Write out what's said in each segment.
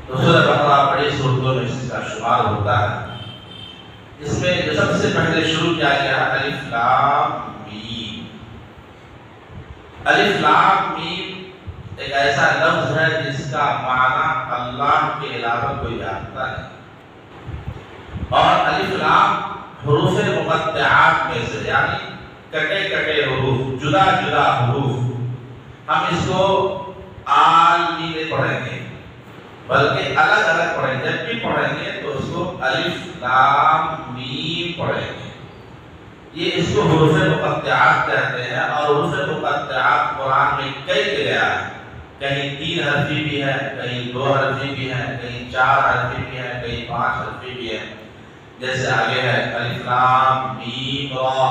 تو سورہ بقرہ بڑی سورتوں میں اس کا شمار ہوتا ہے۔ اس میں جو سب سے پہلے شروع کیا گیا الف لام میم۔ الف لام میم ایک ایسا لفظ ہے جس کا معنی اللہ کے علاوہ کوئی جانتا نہیں، اور الف لام حروف مقطعات میں سے، یعنی کٹے کٹے حروف، جدا جدا حروف۔ ہم اس کو آل نہیں پڑھیں گے بلکہ الگ الگ پڑھیں گے، جب بھی پڑھیں گے تو اس کو الف لام میم پڑھیں گے۔ یہ اس کو حروف مقطعات کہتے ہیں، اور حروف مقطعات قرآن میں کئی جگہ ہے، کہیں 3 حرفی بھی ہے، کہیں 2 حرفی بھی ہے، کہیں 4 حرفی بھی ہے، کہیں 5 حرفی بھی ہے۔ جیسے آگے ہے الف لام میم را،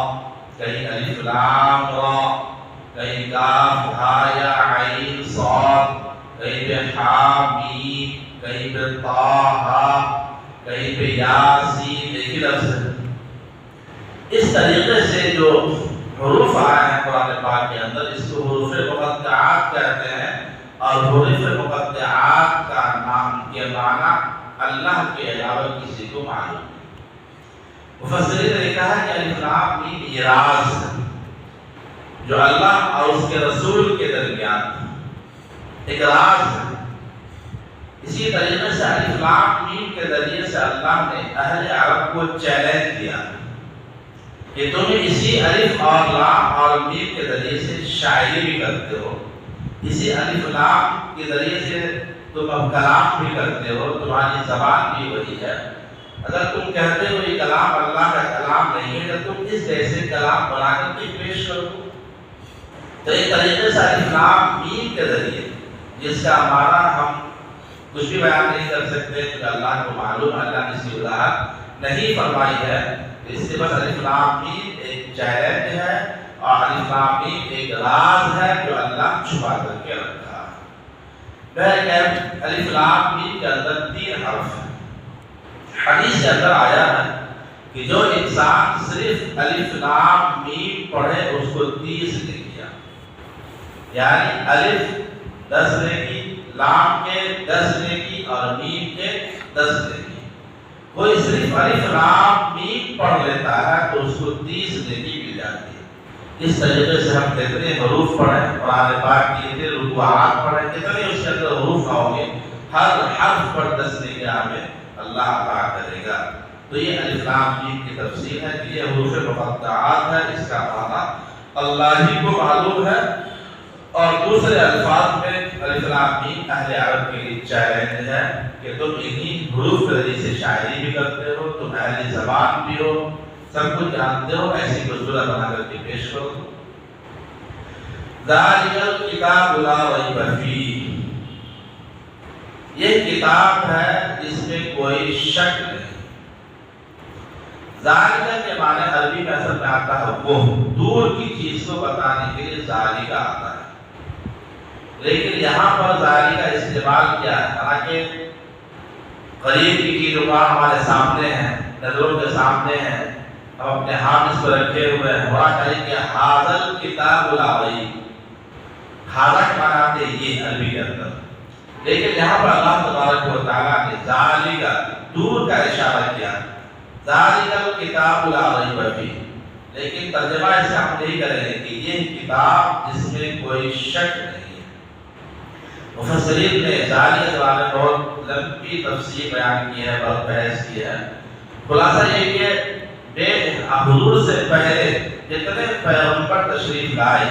کہیں الف لام را، کہیں کاف ہا یا عین صاد، کہیں پہ حا میم، کہیں پہ طا ہا، کہیں پہ یا سین، ایک ہی لفظ ہے۔ اس طریقے سے جو حروف آئے ہیں قرآن پاک کے اندر، اس کو حروف مقطعات کہتے ہیں، اور حروف مقطعات کا نام کے معنی اللہ کے علاوہ کسی کو معلوم نہیں۔ مفسرین نے کہا کہ الف لام میم یہ راز ہے جو اللہ اور اس کے رسول کے درمیان ایک راز ہے۔ اسی طریقے سے الف لام میم کے ذریعے سے اللہ نے اہل عرب کو چیلنج کیا کہ تم اسی الف اور لام اور میم کے ذریعے سے شاعری بھی کرتے ہو، اسی الف لام کے ذریعے سے تم کلام بھی کرتے ہو، تمہاری زبان بھی وہی ہے۔ اگر تم کہتے ہو یہ کلام اللہ کا کلام نہیں ہے تو تم اس جیسے کلام بنا کر کے پیش کرو۔ تو ایک طریقے سے الف لام میم کے ذریعے، جس کا معنی ہم کچھ بھی بیان نہیں کر سکتے کیونکہ اللہ کو معلوم، اللہ نے اس کی وضاحت نہیں فرمائی ہے، اس سے بس الف لام میم ایک چیلنج ہے، اور الف لام میم ایک راز ہے جو اللہ چھپا کر کے رکھا ہے۔ بہرکیف الف لام میم کے اندر 3 حرف ہیں۔ حدیث کے اندر آیا ہے کہ جو انسان صرف الف لام میم پڑھے اس کو 30 نیکیاں، یعنی الف 10 نیکی، لام کے 10 نیکی اور میم کے 10 نیکی۔ کوئی صرف الف لام میم پڑھ لیتا ہے تو اس کو 30 نیکی مل جاتی ہے۔ اس طریقے سے ہم کتنے حروف پڑھیں، قرآن پاک کی اتنے رکوعات پڑھیں، کتنے اس کے اندر حروف ہوں گے، ہر حرف پر 10 نیکیاں ہمیں اللہ عطا کرے گا۔ تو یہ الف لام میم کی تفسیر ہے کہ یہ حروف مقطعات ہے، اس کا معنی اللہ ہی کو معلوم ہے۔ اور دوسرے الفاظ میں الف لام میم اہل عرب کے لیے چیلنج ہے کہ تم انہی حروف کے ذریعے سے شاعری بھی کرتے ہو، تم اہل زبان بھی ہو، سب کچھ جانتے ہو، ایسی کوئی صورت بنا کر کے پیش کرو۔ ذالک الکتاب لا ریب فیہ، یہ کتاب ہے جس میں کوئی شک نہیں۔ ذالکہ کے معنی عربی میں اصل میں آتا ہے وہ، دور کی چیز کو بتانے کے لیے ذالکہ آتا ہے، لیکن یہاں پر ذالکہ استعمال کیا ہے حالانکہ قریب کی چیزوں کا ہمارے سامنے ہیں، نظروں کے سامنے ہیں، ہم اپنے ہاتھ اس پر رکھے ہوئے ہیں، ہوا چاہیے کہ حاضر کتاب لا ریب، حاضر کے معنی آتے یہ عربی کے اندر، لیکن یہاں پر اللہ تبارک و تعالیٰ نے ذالکہ دور کا اشارہ کیا، ذالک الکتاب لا ریب فیہ، لیکن ترجمہ اس کا ہم یہی کریں گے کہ یہ کتاب جس میں کوئی شک نہیں ہے۔ مفسرین نے ذالک کے بارے میں بہت لمبی تفسیر بیان کی ہے، بہت بحث کی ہے۔ خلاصہ یہ کہ حضور سے پہلے جتنے پیغمبر تشریف لائے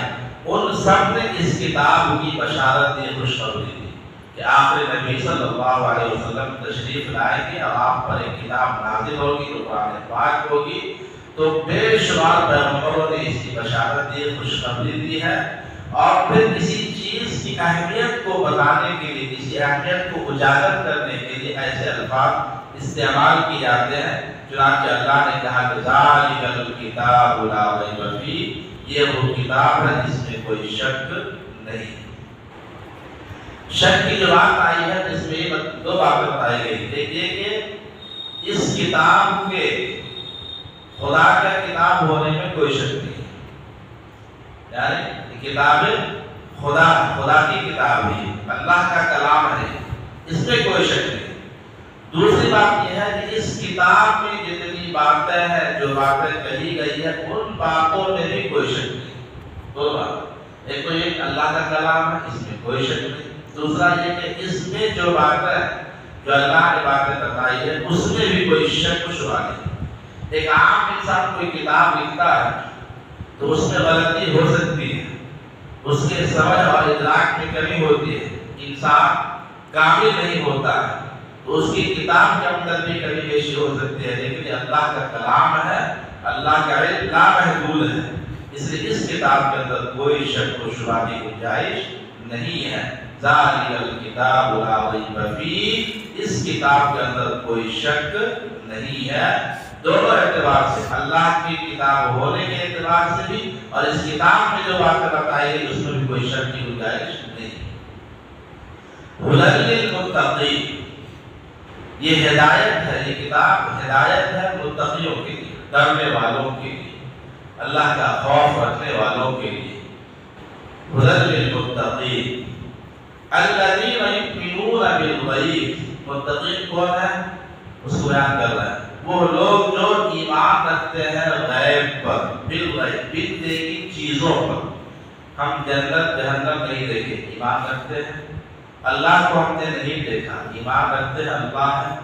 ان سب نے اس کتاب کی بشارت دی، خوشخبری دی کہ آخر نبی صلی اللہ علیہ وسلم تشریف لائیں گے اور آپ پر ایک کتاب نازل ہوگی جو قرآن پاک ہوگی۔ تو بے شمار پیغمبروں نے اس کی بشارت دی، خوشخبری دی ہے، اور پھر کسی چیز کی اہمیت کو بتانے کے لیے، کسی اہمیت کو اجاگر کرنے کے لیے ایسے الفاظ استعمال کیے جاتے ہیں۔ چنانچہ اللہ نے کہا کہ ذالک الکتاب لا ریب فیہ، یہ وہ کتاب ہے جس میں کوئی شک نہیں۔ شک کی جو بات آئی ہے اس میں 2 باتیں بتائی گئی۔ ایک یہ کہ اس کتاب کے خدا کا کتاب ہونے میں کوئی شک نہیں، یعنی کتاب خدا کی کتاب ہے، اللہ کا کلام ہے، اس میں کوئی شک نہیں۔ دوسری بات یہ ہے کہ اس کتاب میں جتنی باتیں ہیں، جو باتیں کہی گئی ہیں، ان باتوں میں بھی کوئی شک نہیں۔ دو بات، ایک تو یہ اللہ کا کلام ہے، اس میں کوئی شک نہیں۔ دوسرا یہ کہ اس میں جو باتیں، جو اللہ نے باتیں بتائی ہے، اس میں بھی کوئی شک و شبہ نہیں۔ ایک عام انسان کوئی کتاب لکھتا ہے تو اس میں غلطی ہو سکتی ہے، اس کے سمجھ اور ادراک میں کمی ہوتی ہے، انسان کامل نہیں ہوتا ہے، تو اس کی کتاب کے اندر بھی کمی بیشی ہو سکتی ہے، لیکن یہ اللہ کا کلام ہے، اللہ کا علم لامحدود ہے، اس لیے اس کتاب کے اندر کوئی شک و شبہ کی گنجائش نہیں ہے۔ ذالک الکتاب لا ریب فیہ، اس کتاب کے اندر کوئی شک نہیں ہے، دونوں اعتبار سے، اللہ کی کتاب ہونے کے اعتبار سے بھی اور اس کتاب میں جو باتیں بتائی گئی اس میں بھی کوئی شک کی گنجائش نہیں۔ ھدی للمتقین، یہ ہدایت ہے، یہ کتاب ہدایت ہے متقیوں کے لیے، ڈرنے والوں کے لیے، اللہ کا خوف رکھنے والوں کے لیے۔ ھدی للمتقین الذین یؤمنون بالغیب، متقین کون ہے؟ اس کو بیان کر رہا ہے، وہ لوگ جو ایمان رکھتے ہیں غیب پر، بالغیب، بن دیکھی چیزوں پر۔ ہم جنت جہنم نہیں دیکھے، ایمان رکھتے ہیں۔ اللہ کو ہم نے نہیں دیکھا، ایمان رکھتے ہیں اللہ ہے۔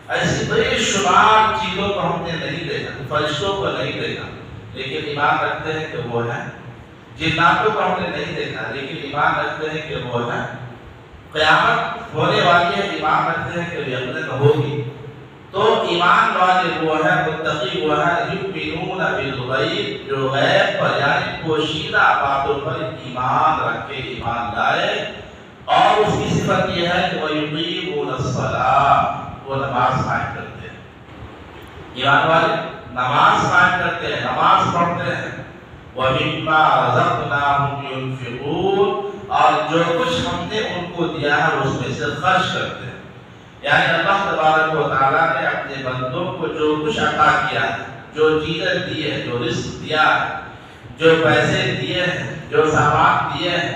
ایسی بڑی شمار چیزوں کو ہم نے نہیں دیکھا، فرشتوں کو نہیں دیکھا، لیکن ایمان رکھتے ہیں کہ وہ ہے۔ جناتوں کو ہم نے نہیں دیکھا، لیکن ایمان رکھتے ہیں کہ وہ ہے۔ قیامت ہونے والی ہے، ایمان رکھتے ہیں کہ یقیناً ہوگی۔ تو ایمان والے وہ ہے، متقی وہ ہے، یؤمنون بالغیب، جو غیب پر یعنی پوشیدہ باتوں پر ایمان رکھے، ایمان لائے، اور اس کی صفت یہ ہے کہ وَيُقِيمُونَ الصَّلَاةَ، وہ نماز قائم کرتے ہیں۔ ایمان والے نماز قائم کرتے ہیں، نماز پڑھتے ہیں۔ وَمِمَّا رَزَقْنَاهُمْ يُنْفِقُونَ، اور جو کچھ ہم نے ان کو دیا ہے اس میں سے خرچ کرتے ہیں۔ یعنی اللہ تبارک و تعالیٰ نے اپنے بندوں کو جو کچھ عطا کیا ہے، جو چیزیں دی ہے، جو رزق دیا ہے، جو پیسے دیے ہیں، جو سامان دیے ہیں،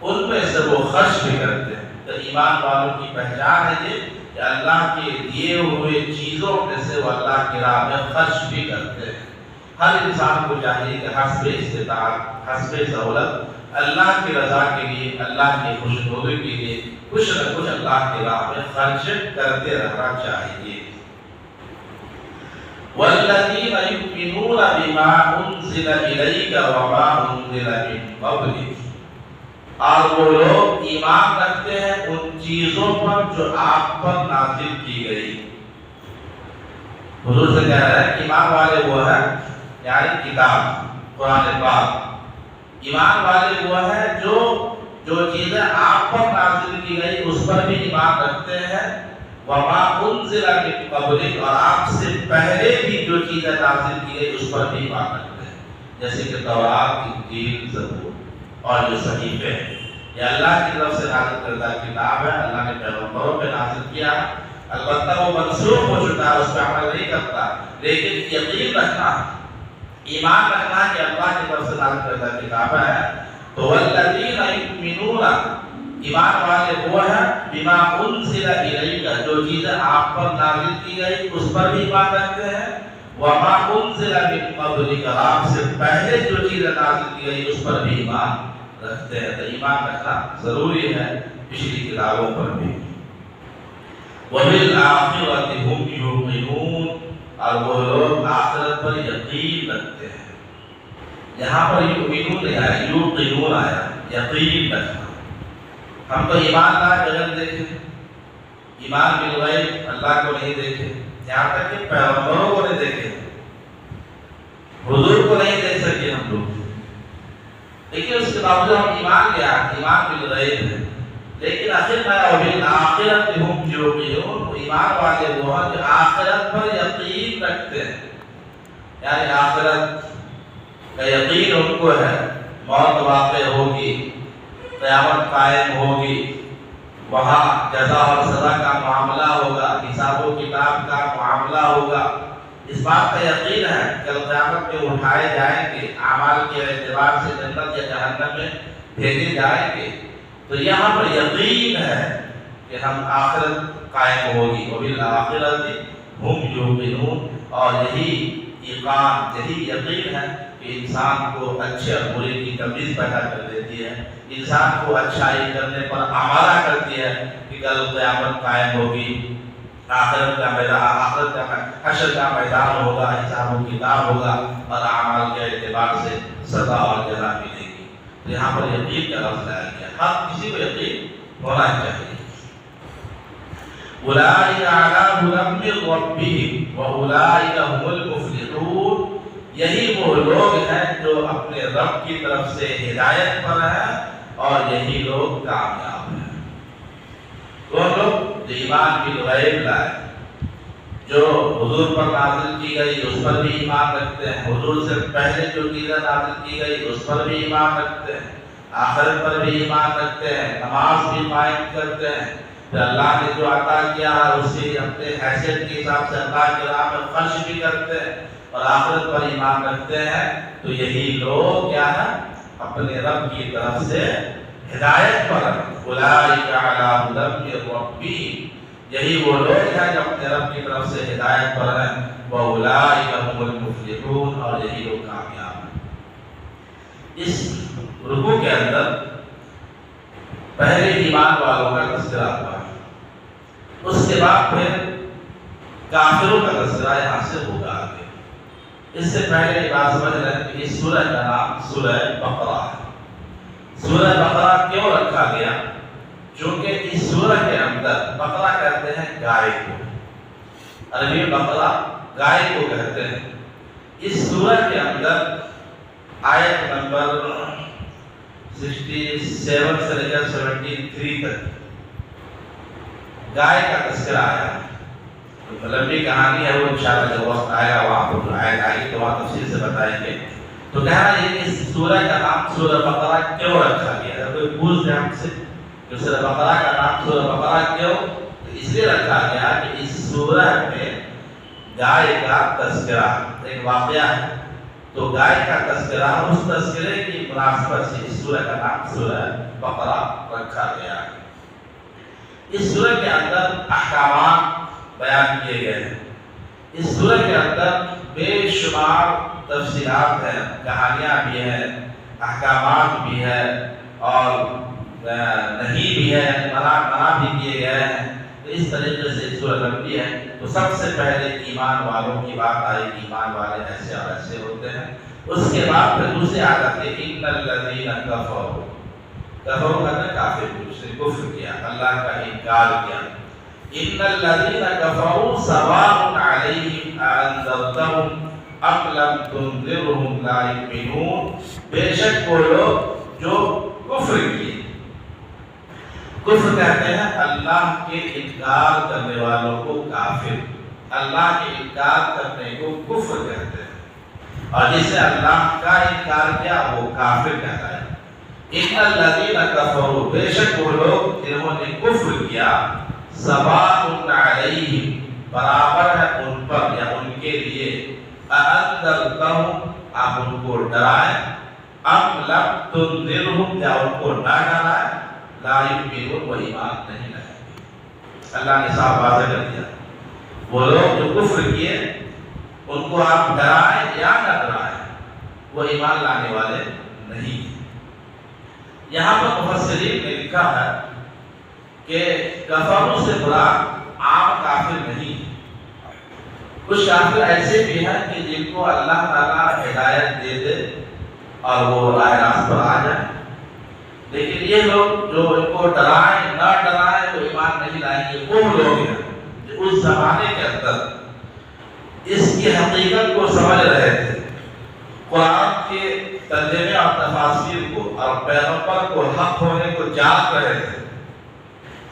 ان میں سے وہ خرچ بھی کرتے ہیں۔ تو ایمان والوں کی پہچان ہے یہ کہ اللہ کے دیے ہوئے چیزوں میں سے وہ اللہ کی راہ میں خرچ بھی کرتے ہیں۔ ہر انسان کو چاہیے کہ حسب استطاعت، حسب سہولت، اللہ کی رضا کے لیے، اللہ کی خوشنودی کے لیے کچھ نہ کچھ اللہ کی راہ میں خرچ کرتے رہنا چاہیے۔ وَالَّذِينَ يُؤْمِنُونَ بِمَا أُنزِلَ إِلَيْكَ وَمَا أُنزِلَ مِن قَبْلِكَ، اور وہ لوگ ایمان رکھتے ہیں ان چیزوں پر جو آپ پر نازل کی گئی۔ حضور سے کہہ رہے ہیں کہ ایمان والے وہ ہیں، یعنی کتاب قرآن پاک، ایمان والے وہ ہیں جو چیزیں آپ پر نازل کی گئی اس پر بھی ایمان رکھتے ہیں۔ وَمَا أُنزِلَ مِن قَبْلِكَ، اور آپ سے پہلے بھی جو چیزیں نازل کی گئی اس پر بھی ایمان رکھتے ہیں، جیسے کہ تورات، انجیل، زبور اور جو صحیفے ہیں۔ یہ اللہ کی طرف سے نازل کردہ کتاب ہے، اللہ نے پیغمبروں پہ نازل کیا، البتہ وہ منسوخ ہو چکا ہے، اس پہ عمل نہیں کرتا، لیکن یقین رکھنا، ایمان رکھنا کہ اللہ کی طرف سے نازل کردہ کتاب ہے۔ تو والذین یؤمنون، ایمان والے وہ ہیں، بما انزل الیک، جو چیزیں آپ پر نازل کی گئی اس پر بھی ایمان رکھتے ہیں۔ وما انزل من قبلک، آپ سے پہلے جو چیزیں نازل کی گئی اس پر بھی ایمان رکھتے ہیں۔ تو ایمان رکھنا ضروری ہے پچھلی کتابوں پر بھی۔ وبالآخرۃ ھم یوقنون، اور وہ لوگ آخرت پر یقین رکھتے ہیں۔ یہاں پر یؤمنون نہیں آیا، یوقنون آیا، یقین رکھنا۔ ہم تو ایمان لائے بغیر دیکھے، ایمان بالغیب، اللہ کو نہیں دیکھے، یہاں تک کہ پیغمبروں کو نہیں دیکھے، حضور کو نہیں دیکھ سکے ہم لوگ، لیکن اس کے باوجود ہم ایمان لیا، ایمان بالغیب ہے۔ لیکن آخر میں وبالآخرۃ ھم یوقنون، ایمان والے وہ ہیں جو آخرت پر یقین رکھتے ہیں، یعنی آخرت کا یقین ان کو ہے، موت واقع ہوگی، قیامت قائم ہوگی، وہاں جزا اور سزا کا معاملہ ہوگا، حساب و کتاب کا معاملہ ہوگا، اس بات کا یقین ہے کہ قیامت میں اٹھائے جائیں گے، اعمال کے اعتبار سے جنت یا جہنم میں بھیجے جائیں گے۔ تو یہاں پر یقین ہے کہ ہم آخرت قائم ہوگی، وبالآخرۃ ہم یوقنون، اور یہی ایقان، یہی یقین ہے کہ انسان کو اچھے اور برے کی تمیز پیدا کر دیتی ہے، انسان کو اچھائی کرنے پر آمادہ کرتی ہے کہ کل قیامت قائم ہوگی، آخرت کا میدان، آخرت کا حشر کا میدان ہوگا، حساب و کتاب ہوگا، اور اعمال کے اعتبار سے سزا اور جزا ملے گی۔ تو یہاں پر یقین کا لفظ لایا گیا، ہر کسی کو یقین ہونا چاہیے۔ اولئک علی ھدی من ربہم واولئک ھم المفلحون، یہی وہ لوگ ہیں جو اپنے رب کی طرف سے ہدایت پر ہیں، اور یہی لوگ کامیاب ہیں۔ وہ لوگ جو ایمان کی غیب لائے، جو حضور پر نازل کی گئی اس پر بھی ایمان رکھتے ہیں، حضور سے پہلے جو چیزیں نازل کی گئی اس پر بھی ایمان رکھتے ہیں، آخرت پر بھی ایمان رکھتے ہیں، نماز بھی قائم کرتے ہیں، پھر اللہ نے جو عطا کیا ہے اس سے اپنے حیثیت کے حساب سے اللہ کی راہ میں خرچ بھی کرتے ہیں، اور آخرت پر ایمان رکھتے ہیں، تو یہی لوگ کیا ہے؟ اپنے رب کی طرف سے ہدایت پر ہیں۔ اولئک علی ھدی من ربہم، یہی وہ لوگ ہیں جو اپنے رب کی طرف سے ہدایت پر ہیں، واولئک ھم المفلحون، اور یہی لوگ کامیاب ہیں۔ اس رکوع کے اندر پہلے ایمان والوں کا تذکرہ ہوا ہے، اس کے بعد پھر کافروں کا تذکرہ یہاں سے ہوگا آگے۔ اس سے پہلے یہ بات سمجھ لیں کہ اس سورہ کا نام سورہ بقرہ ہے۔ سورہ بقرہ کیوں رکھا گیا؟ چونکہ اس سورہ کے اندر بقرہ کہتے ہیں گائے کو، عربی میں بقرہ گائے کو کہتے ہیں۔ اس سورہ کے اندر آیت نمبر 67 سے لے کر 73 تک گائے کا تذکرہ آیا ہے۔ لمبی کہانی ہے، وہ انشاءاللہ جب وقت آئے گا وہاں پر آیت آئے گی تو وہاں تفصیل سے بتائیں گے۔ تو کہنا یہ کہ اس سورہ کا نام سورہ بقرہ کیوں رکھا گیا؟ اگر کوئی پوچھ دے ہم سے کہ سورہ بقرہ کا نام سورہ بقرہ کیوں، تو اس لیے رکھا گیا کہ اس سورہ میں گائے کا تذکرہ ایک واقعہ ہے، تو گائے کا تذکرہ، اس تذکرے کی مناسبت سے اس سورہ کا نام سورہ بقرہ رکھا گیا ہے۔ اس سورہ کے اندر احکامات بیان کیے گئے ہیں۔ اس سورہ کے اندر بے شمار تفصیلات ہیں، کہانیاں بھی ہیں، احکامات بھی ہیں، اور نہیں بھی ہے، منع بھی کیے گئے ہیں۔ تو اس طریقے سے سورہ لمبی ہے۔ تو سب سے پہلے ایمان والوں کی بات آئی، ایمان والے ایسے اور ایسے ہوتے ہیں۔ اس کے بعد پھر دوسری آیت ہے ان الذین کفروا، کفروا کہتے کافر، اس نے کفر کیا، اللہ کا انکار کیا۔ ان الذین کفروا سواء علیہم اانذرتہم ام لم تنذرہم لا یؤمنون، بے شک وہ لوگ جو کفر کیے، کفر کہتے ہیں اللہ کے انکار کرنے والوں کو کافر، اللہ کے انکار کرنے کو کفر کہتے ہیں، اور جسے اللہ کا انکار کیا وہ کافر کہتا ہے۔ ان الذین کفروا، بے شک وہ لوگ جنہوں نے کفر کیا، سواء علیہم، برابر ہے ان پر یا ان کے لیے، اانذرتہم، آپ ان کو ڈرائیں، ام لم تنذرہم، یا ان کو نہ ڈرائیں، لا یؤمنون، وہ ایمان نہیں لائیں گے۔ اللہ نے صاف واضح کر دیا، وہ لوگ جو کفر کیے ان کو آپ ڈرائیں یا نہ ڈرائیں، وہ ایمان لانے والے نہیں ہیں۔ یہاں پر مفسرین نے لکھا ہے کہ کفروں سے مراد عام کافر نہیں ہے، کچھ کافر ایسے بھی ہیں کہ جن کو اللہ تعالیٰ ہدایت دے دے اور وہ راہ راست پر آ جائیں، لیکن یہ لوگ جو ان کو ڈرائیں نہ ڈرائیں وہ ایمان نہیں لائیں گے، وہ لوگ ہیں جو اس زمانے کے اندر اس کی حقیقت کو سمجھ رہے تھے، قرآن کے ترجمے اور تفاسیر کو اور پیغمبر کو حق ہونے کو جان رہے تھے،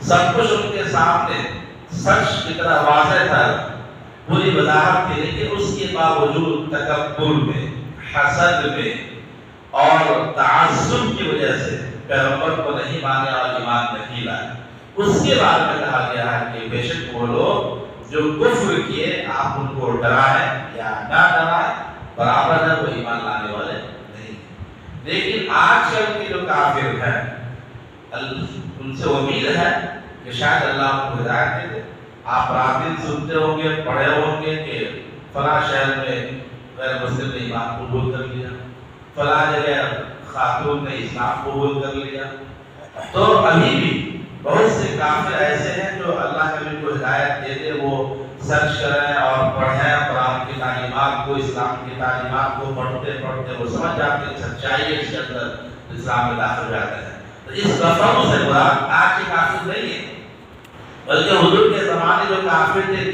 سب کچھ ان کے سامنے سچ کی طرح واضح تھا، پوری وضاحت تھی، لیکن اس کے باوجود تکبر میں، حسد میں اور تعصب کی وجہ سے پیغمبر کو نہیں مانا اور ایمان نہیں لایا۔ اس کے بعد میں کہا گیا ہے کہ بے شک وہ لوگ جو کفر کیے آپ ان کو ڈرائیں یا نہ ڈرائیں، برابر ہے، وہ ایمان لانے والے نہیں۔ لیکن آج کل کے جو کافر ہیں ان سے امید ہے کہ کہ شاید اللہ آپ کو ہدایت دے دے. آپ رات دن سنتے ہوں گے، پڑھے ہوں گے کہ فلاں شہر میں غیر مسلم نے ایمان قبول کر لیا، فلاں جگہ خاتون نے اسلام قبول کر لیا. تو ابھی بھی بہت سے کافر ایسے ہیں جو اللہ کے کو ہدایت دے دے وہ سرچ کریں اور پڑھیں قرآن کی تعلیمات کو، اسلام کی تعلیمات کو پڑھتے پڑھتے وہ سمجھ جاتے ہیں سچائی اس کے اندر، اسلام میں داخل ہو جاتے ہیں. تو اس کفروں سے مراد آج کے کافر نہیں ہے، بلکہ حضور کے زمانے جو کافر تھے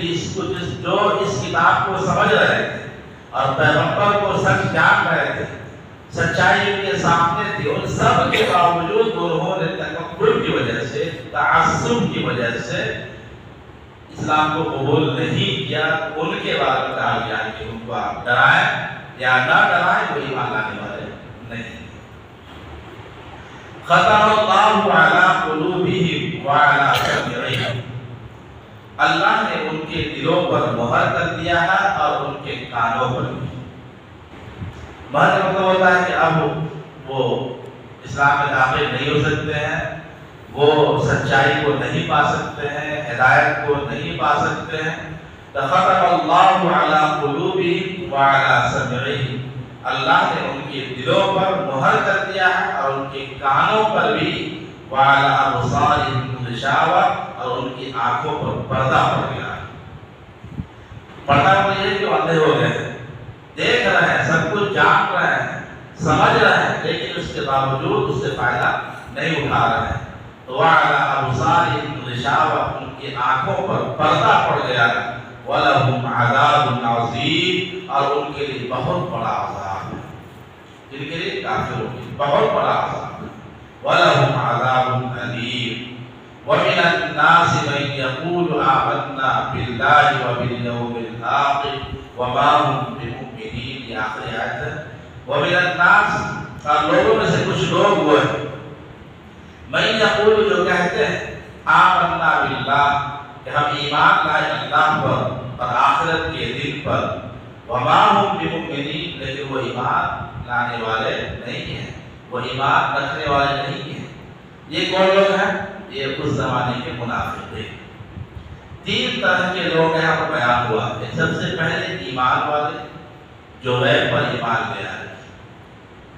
جو اس کتاب کو سمجھ رہے تھے اور پیغمبر کو سچ جان رہے تھے، سچائی ان کے سامنے تھی، ان سب کے باوجود انہوں نے تکبر کی وجہ سے، تعصب کی وجہ سے اسلام کو قبول نہیں کیا. ان کے بارے میں کہا گیا کہ ان کو آپ ڈرائیں یا نہ ڈرائیں، وہ ایمان لانے والے نہیں. ختم اللہ علی قلوبہم وعلی سمعہم، اللہ نے ان کے دلوں پر مہر کر دیا ہے اور ان کے کانوں پر بھی. مہر کا مطلب ہوتا ہے کہ اب وہ اسلام میں داخل نہیں ہو سکتے ہیں، وہ سچائی کو نہیں پا سکتے ہیں، ہدایت کو نہیں پا سکتے ہیں. ختم اللہ علی قلوبہم وعلی سمعہم، اللہ نے ان کے دلوں پر مہر کر دیا ہے اور ان کے کانوں پر بھی، وعلی ابصارہم غشاوہ، اور ان کی آنکھوں پر پردہ پڑ گیا ہے. پردہ پڑ یہ کہ اندھے ہو گئے ہیں، دیکھ رہے ہیں، سب کچھ جان رہے ہیں، سمجھ رہے ہیں، لیکن اس کے باوجود اس سے فائدہ نہیں اٹھا رہے ہیں. وعلی ابصارہم غشاوہ، ان کی آنکھوں پر پردہ پڑ گیا ہے. وَلَهُمْ عَذَابٌ عَظِيمٌ، اور ان کے لیے بہت بڑا عذاب ہے. جن کے لیے کافروں کے لیے بہت بڑا عذاب ہے. وَلَهُمْ عَذَابٌ أَلِيمٌ وَمِنَ النَّاسِ مَن يَقُولُ آمَنَّا بِاللَّهِ وَبِالْيَوْمِ الْآخِرِ وَمَا هُمْ بِمُؤْمِنِينَ. یہ آخری آیت ہے. وَمِنَ النَّاسِ، اور لوگوں میں سے کچھ لوگ وہ ہیں، مَن يَقُولُ جو کہتے ہیں، آمَنَّا بِاللَّهِ کہ ہم ایمان لائے اللہ پر اور آخرت کے دن پر، وما ہم بمؤمنین، لیکن وہ ایمان لانے والے نہیں ہیں، وہ ایمان رکھنے والے نہیں ہیں. یہ کون لوگ ہیں؟ یہ اس زمانے کے منافق ہیں. تین طرح کے لوگ یہاں پر بیان ہوا ہے. سب سے پہلے ایمان والے جو غیب پر ایمان لے آئے.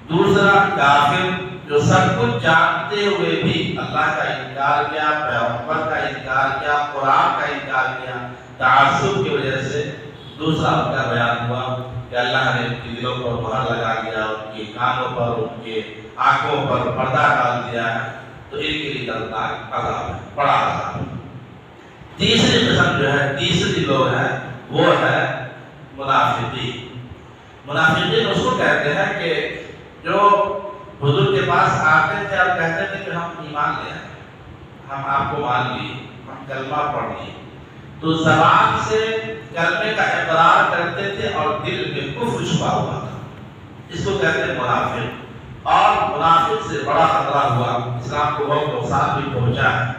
دوسرا کافر جو سب کچھ جانتے ہوئے بھی اللہ کا انکار کیا، پیغمبر کا انکار کیا، قرآن کا انکار کیا، تعصب کی وجہ سے. دوسرا ان کا بیان ہوا کہ اللہ نے ان کے دلوں پر مہر لگا دیا، ان کے کانوں پر، ان کے آنکھوں پر پردہ ڈال دیا ہے، تو ان کے لیے دردناک عذاب ہے، بڑا عذاب ہے. تیسری قسم جو ہے، تیسری لوگ ہیں، وہ ہے منافقین. منافقین اس کو کہتے ہیں کہ جو حضور کے پاس آتے تھے اور کہتے تھے کہ ہم ایمان لے آئے، ہم آپ کو مان لیے، ہم کلمہ پڑھ لیے. تو زبان سے کلمے کا اقرار کرتے تھے اور دل میں کفر چھپا ہوا تھا. اس کو کہتے ہیں منافق. اور منافق سے بڑا خطرہ ہوا، اسلام کو بہت نقصان بھی پہنچا ہے.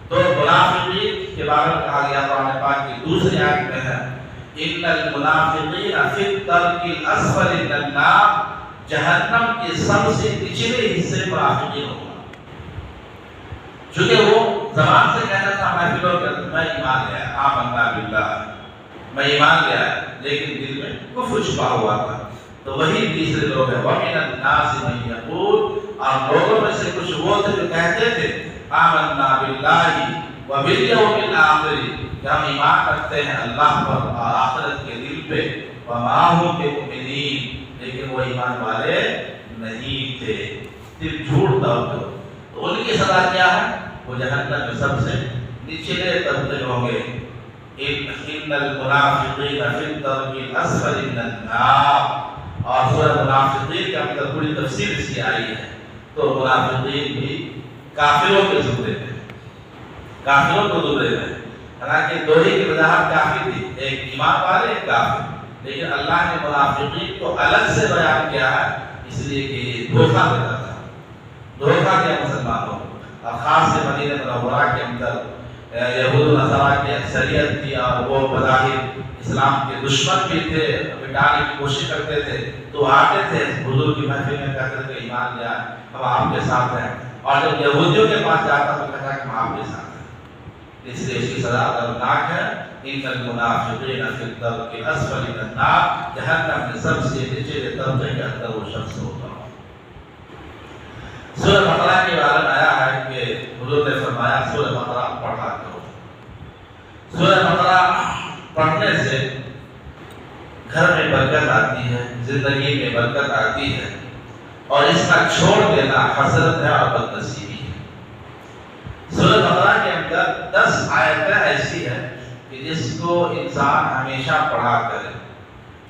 تو منافقین کے بارے میں کہا گیا قرآن پاک کی دوسری آیت میں ہے، ان المنافقین فی الدرک الاسفل من النار، جہنم کے سب سے نچلے حصے منافقین ہوگا. چونکہ وہ زبان سے کہتا تھا میں ایمان لے آیا، آمنا باللہ، میں ایمان لے آیا، لیکن دل میں کفر چھپا ہوا تھا. تو وہی تیسرے لوگ ہیں. وَمِنَ النَّاسِ مَن يَقُولُ، اور لوگوں میں سے کچھ وہ تھے جو کہتے تھے آمنا باللہ وبالیوم الآخر، کہ ہم ایمان رکھتے ہیں اللہ پر اور آخرت کے دن پہ. وَمَا هُم بِمُؤْمِنِينَ، لیکن وہ ایمان والے نہیں تھے، صرف جھوٹ تھا. تو ان کی سزا کیا ہے؟ وہ جہنم میں سب سے نچلے طبقے ہوں گے. ان المنافقین فی الدرک الاسفل من النار. اور سورہ منافقین کے اندر پوری تفسیر اس کی آئی ہے. تو منافقین بھی کافروں کے زمرے میں، کافروں کو زمرے میں، حالانکہ دو ہی کی وضاحت کافی تھی، ایک ایمان والے، ایک کافر. لیکن اللہ نے منافقین کو الگ سے بیان کیا ہے، اس لیے کہ یہ دھوکہ دیتا تھا، دھوکہ دیا مسلمانوں کو. اور خاص سے مدینہ منورہ کے اندر یہود و نصارہ کی اکثریت تھی اور وہ بظاہر اسلام کے دشمن بھی تھے، مٹانے کی کوشش کرتے تھے. تو آتے تھے حضور کی محفل میں، کہتے تھے ایمان لیا، ہم آپ کے ساتھ ہیں. اور جب یہودیوں کے پاس جاتا تو کہتا کہ ہم آپ کے ساتھ ہیں. اس لیے اس کی سزا دردناک ہے. ان المنافقین فی الدرک الاسفل من النار، جہنم میں سب سے نچلے طبقے کے اندر وہ شخص ہوگا. سورہ بقرہ کے بارے میں آیا ہے کہ حضور نے فرمایا سورہ بقرہ پڑھا کرو. سورہ بقرہ پڑھنے سے گھر میں برکت آتی ہے، زندگی میں برکت آتی ہے، اور اس کا چھوڑ دینا حسرت ہے اور بدنصیبی ہے. سورہ بقرہ کے اندر 10 آیتیں ایسی ہیں کہ جس کو انسان ہمیشہ پڑھا کرے.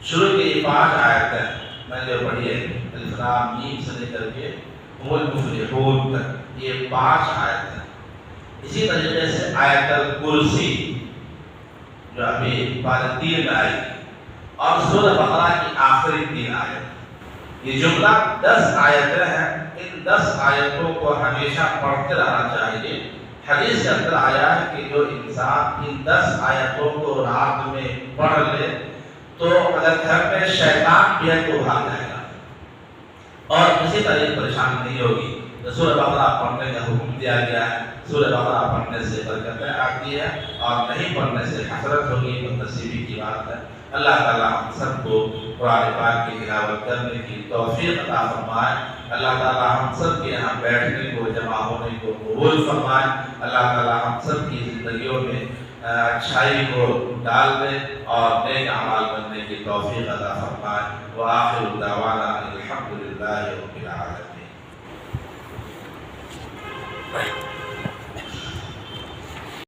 شروع کی یہ 5 آیتیں میں نے پڑھی ہے، الف لام میم سے لے کر کے هم المفلحون تک، یہ 5 آیتیں. اسی طریقے سے آیت الکرسی جو ابھی پارہ 3 میں آئی، اور سورہ بقرہ کی آخری 3 آیت. یہ جملہ 10 آیتیں ہیں. ان 10 آیتوں کو ہمیشہ پڑھتے رہنا چاہیے. حدیث کے اندر آیا ہے کہ جو انسان ان 10 آیتوں کو رات میں پڑھ لے تو اگر گھر میں شیطان بھی ہے تو بھاگ جائے گا اور کسی طرح کی پریشانی نہیں ہوگی. سورہ بقرہ پڑھنے کا حکم دیا گیا ہے. سورہ بقرہ پڑھنے سے برکتیں آتی ہے اور نہیں پڑھنے سے حسرت ہوگی، بدنصیبی کی بات ہے. اللہ تعالیٰ ہم سب کو قرآن پاک کی تلاوت کرنے کی توفیق عطا فرمائے. اللہ تعالیٰ ہم سب کے یہاں بیٹھنے کو، جمع ہونے کو قبول فرمائے. اللہ تعالیٰ ہم سب کی زندگیوں میں اچھائی کو ڈال دے اور نیک اعمال کرنے کی توفیق عطا فرمائے. وآخر دعوانا الحمد للہ رب العالمین.